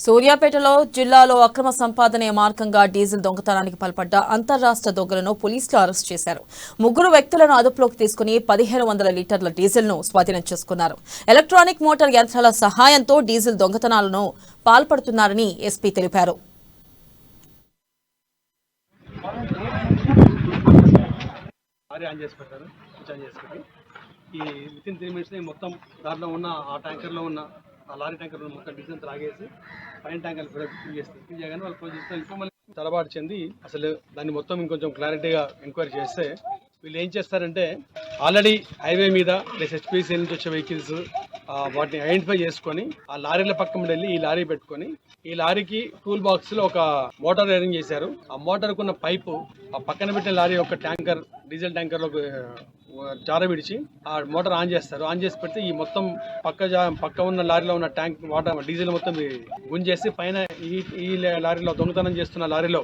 సూర్యాపేటలో జిల్లాలో అక్రమ సంపాదనే మార్గంగా డీజిల్ దొంగతనానికి పాల్పడ్డ అంతర్రాష్ట్ర దొంగలను పోలీసులు అరెస్ట్ చేశారు. ముగ్గురు వ్యక్తులను అదుపులోకి తీసుకుని 1500 లీటర్ల డీజిల్ ను స్వాధీనం చేసుకున్నారు. ఎలక్ట్రానిక్ మోటార్ యంత్రాల సహాయంతో డీజిల్ దొంగతనాలను పాల్పడుతున్నారని ఎస్పీ తెలిపారు. ఈ వితిన్ 3 మినిట్స్ మొత్తం దాంట్లో ఉన్న ఆ ట్యాంకర్లో ఉన్న ఆ లారీ ట్యాంకర్లో మొత్తం డీజిల్ తాగేసి పైన ట్యాంకర్ ఫిల్ చేయగానే వాళ్ళు క్లోజ్ చేస్తే మళ్ళీ తలబాటు చెంది అసలు దాన్ని మొత్తం ఇంకొంచెం క్లారిటీగా ఎంక్వైరీ చేస్తే వీళ్ళు ఏం చేస్తారంటే ఆల్రెడీ హైవే మీద ప్లస్ హెచ్పిసి నుంచి వచ్చే వెహికల్స్ వాటిని ఐడెంటిఫై చేసుకొని ఆ లారీల పక్కన వెళ్ళి ఈ లారీ పెట్టుకొని ఈ లారీకి టూల్ బాక్స్ లో ఒక మోటార్ అరేంజ్ చేశారు. ఆ మోటార్ కున్న పైపు ఆ పక్కన పెట్టిన లారీ యొక్క ట్యాంకర్ డీజిల్ ట్యాంకర్ లో జార విడిచి ఆ మోటార్ ఆన్ చేస్తారు. ఆన్ చేసి పెడితే ఈ మొత్తం పక్క ఉన్న లారీలో ఉన్న ట్యాంక్ వాటర్ డీజిల్ మొత్తం గుంజేసి పైన ఈ లారీలో దొంగతనం చేస్తున్న లారీలో